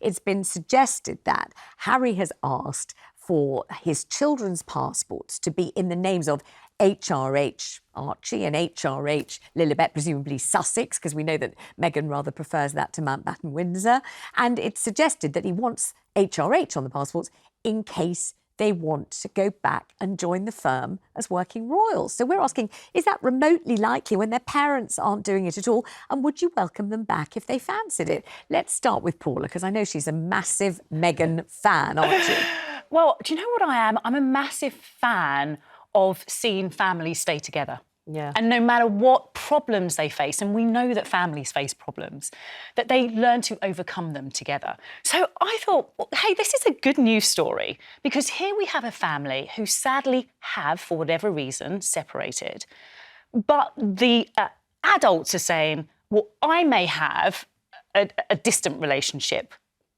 it's been suggested that Harry has asked for his children's passports to be in the names of HRH Archie and HRH Lilibet, presumably Sussex, because we know that Meghan rather prefers that to Mountbatten Windsor. And it's suggested that he wants HRH on the passports in case they want to go back and join the firm as working royals. So we're asking, is that remotely likely when their parents aren't doing it at all? And would you welcome them back if they fancied it? Let's start with Paula, because I know she's a massive Meghan fan, aren't you? Well, do you know what I am? I'm a massive fan of seeing families stay together. Yeah. And no matter what problems they face, and we know that families face problems, that they learn to overcome them together. So I thought, well, hey, this is a good news story, because here we have a family who sadly have, for whatever reason, separated. But the adults are saying, well, I may have a distant relationship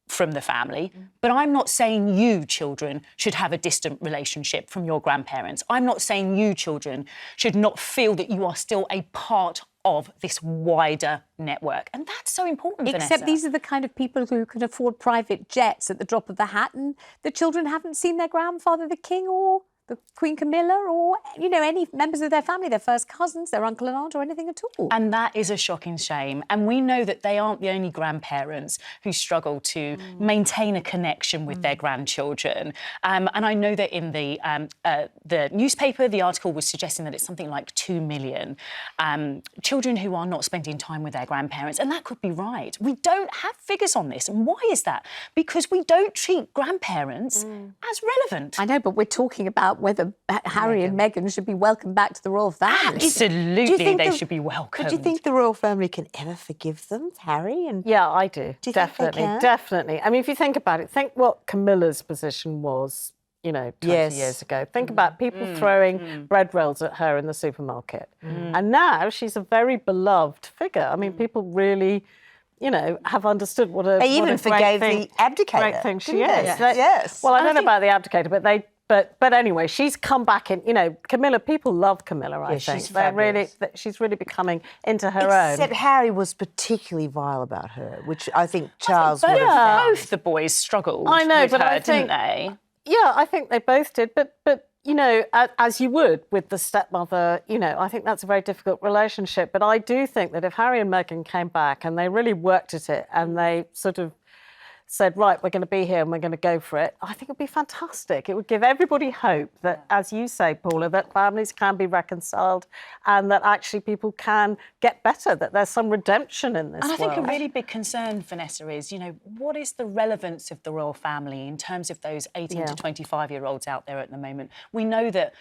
from the family, but I'm not saying you, children, should have a distant relationship from your grandparents. I'm not saying you, children, should not feel that you are still a part of this wider network. And that's so important, Except Vanessa. these are the kind of people who can afford private jets at the drop of the hat, and the children haven't seen their grandfather, the king, or the Queen Camilla, or, you know, any members of their family, their first cousins, their uncle and aunt, or anything at all. And that is a shocking shame. And we know that they aren't the only grandparents who struggle to maintain a connection with their grandchildren. And I know that in the newspaper, the article was suggesting that it's something like 2 million children who are not spending time with their grandparents. And that could be right. We don't have figures on this. And why is that? Because we don't treat grandparents as relevant. I know, but we're talking about whether Harry and Meghan should be welcomed back to the royal family. Absolutely, they should be welcomed. But do you think the royal family can ever forgive them, Harry? And yeah, I do. Do you definitely, think they can? definitely. I mean, if you think about it, think what Camilla's position was, you know, 20 years ago. Think about people throwing bread rolls at her in the supermarket. And now she's a very beloved figure. I mean, people really, you know, have understood what a they even forgave the abdicator. Great thing she didn't is. they? Yes. Well, I don't know about the abdicator, but they. But anyway, she's come back in. You know, Camilla. People love Camilla. I think she's really becoming into her own. Except Harry was particularly vile about her, which I think Charles would have found. Both the boys struggled. I know, with but her, I think, didn't they? Yeah, I think they both did. But you know, as you would with the stepmother, you know, I think that's a very difficult relationship. But I do think that if Harry and Meghan came back and they really worked at it and they sort of said, right, we're going to be here and we're going to go for it, I think it would be fantastic. It would give everybody hope that, as you say, Paula, that families can be reconciled and that actually people can get better, that there's some redemption in this And I think world. a really big concern, Vanessa, is, you know, what is the relevance of the royal family in terms of those 18 to 25-year-olds out there at the moment? We know that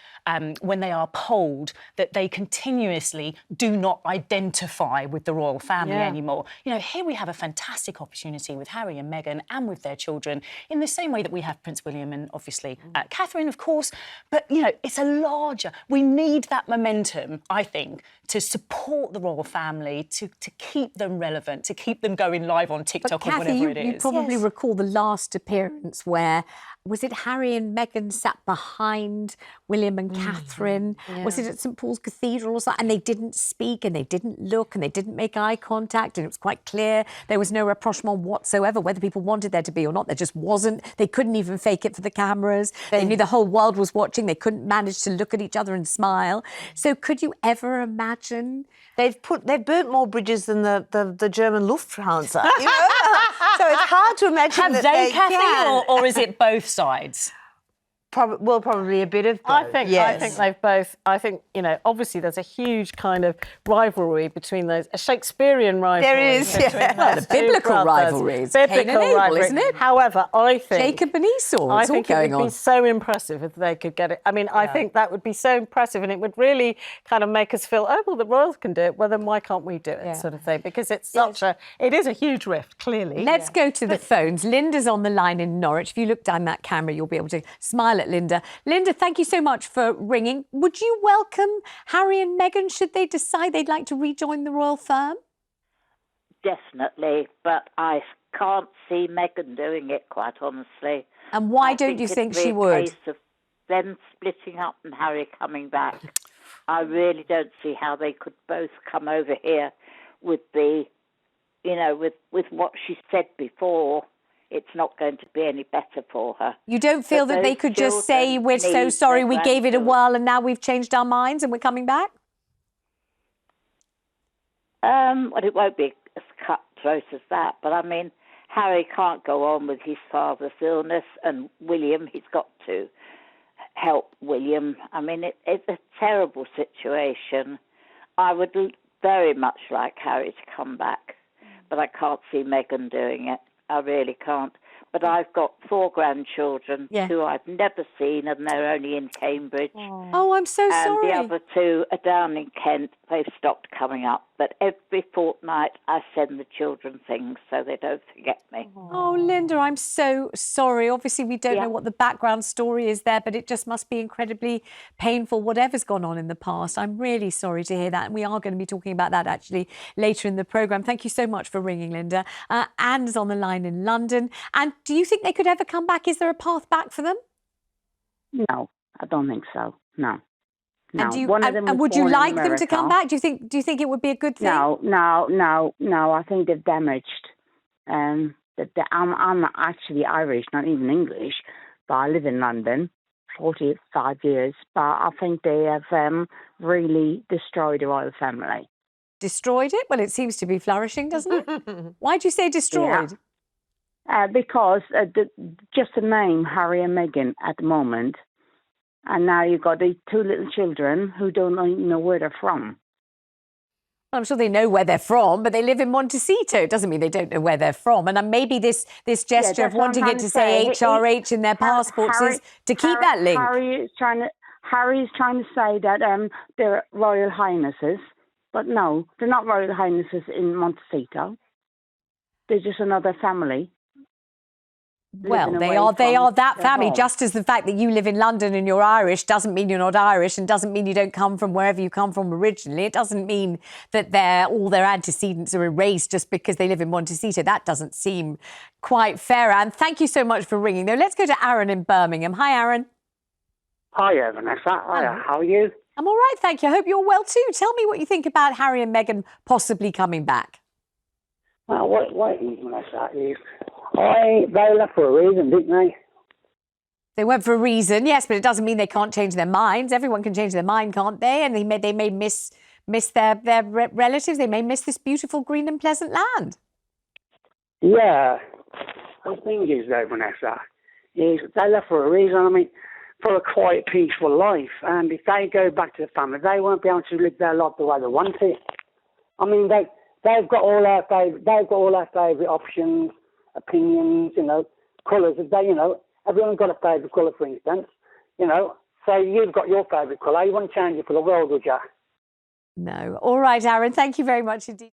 when they are polled, that they continuously do not identify with the royal family anymore. You know, here we have a fantastic opportunity with Harry and Meghan and with their children, in the same way that we have Prince William and obviously Catherine, of course. But, you know, it's a larger... We need that momentum, I think, to support the royal family, to keep them relevant, to keep them going live on TikTok or whatever it is. You probably recall the last appearance where, was it Harry and Meghan sat behind William and Catherine? Was it at St Paul's Cathedral or something? And they didn't speak and they didn't look and they didn't make eye contact, and it was quite clear there was no rapprochement whatsoever, whether people wanted there to be or not. There just wasn't. They couldn't even fake it for the cameras. They knew the whole world was watching. They couldn't manage to look at each other and smile. So could you ever imagine? They've burnt more bridges than the German Lufthansa. You know? So it's hard to imagine Have that they, can. Kathy, or is it both sides? Probably a bit of both. I think they've both. I think, you know, obviously there's a huge kind of rivalry between those, a Shakespearean rivalry. There is, Well, the biblical rivalry. It's Cain and Abel, isn't it? However, I think Jacob and Esau. I It's all think it going would on. be so impressive if they could get it. I mean, I think that would be so impressive, and it would really kind of make us feel, oh well, the royals can do it. Well, then why can't we do it? Sort of thing, because it's it is a huge rift, clearly. Let's go to the phones. Linda's on the line in Norwich. If you look down that camera, you'll be able to smile at Linda. Linda, thank you so much for ringing. Would you welcome Harry and Meghan should they decide they'd like to rejoin the royal firm? Definitely, but I can't see Meghan doing it, quite honestly. And why don't you think she it'd be would? a case of them splitting up and Harry coming back. I really don't see how they could both come over here with the, you know, with what she said before. it's not going to be any better for her. You don't feel But that they those could just say, children we're so need sorry, their we gave it a grandchildren. whirl and now we've changed our minds and we're coming back? Well, it won't be as cutthroat as that, but I mean, Harry can't go on with his father's illness, and William, he's got to help William. I mean, it's a terrible situation. I would very much like Harry to come back, but I can't see Meghan doing it. I really can't. But I've got 4 grandchildren who I've never seen, and they're only in Cambridge. Oh, I'm so sorry. And the other 2 are down in Kent. They've stopped coming up. But every fortnight I send the children things so they don't forget me. Oh, Linda, I'm so sorry. Obviously, we don't know what the background story is there, but it just must be incredibly painful, whatever's gone on in the past. I'm really sorry to hear that. And we are going to be talking about that actually later in the programme. Thank you so much for ringing, Linda. Anne's on the line in London. And do you think they could ever come back? Is there a path back for them? No, I don't think so. No. No. And, One of them was would you born in like them to come America. back? Do you think it would be a good thing? No. I think they've damaged. I'm actually Irish, not even English, but I live in London, 45 years. But I think they have really destroyed the royal family. Destroyed it? Well, it seems to be flourishing, doesn't it? Why do you say destroyed? Because just the name Harry and Meghan at the moment. And now you've got these 2 little children who don't even know where they're from. Well, I'm sure they know where they're from, but they live in Montecito. It doesn't mean they don't know where they're from. And maybe this gesture of wanting it to say HRH in their passports is to keep that link. Harry is trying to say that they're Royal Highnesses, but no, they're not Royal Highnesses in Montecito. They're just another family. Well, they are that family. Home. Just as the fact that you live in London and you're Irish doesn't mean you're not Irish, and doesn't mean you don't come from wherever you come from originally. It doesn't mean that all their antecedents are erased just because they live in Montecito. That doesn't seem quite fair. And thank you so much for ringing. Now, let's go to Aaron in Birmingham. Hi, Aaron. Hiya, Vanessa. Hiya. How are you? I'm all right, thank you. I hope you're well too. Tell me what you think about Harry and Meghan possibly coming back. Well, what is, Vanessa, is they left for a reason, didn't they? They went for a reason, yes, but it doesn't mean they can't change their minds. Everyone can change their mind, can't they? And they may miss their relatives. They may miss this beautiful green and pleasant land. Yeah. The thing is, though, Vanessa, is they left for a reason. I mean, for a quiet, peaceful life. And if they go back to the family, they won't be able to live their life the way they want it. I mean, they've got all our favourite options, opinions, colours. Everyone's got a favourite colour, for instance. So you've got your favourite colour. You wouldn't change it for the world, would you? No. All right, Aaron. Thank you very much indeed.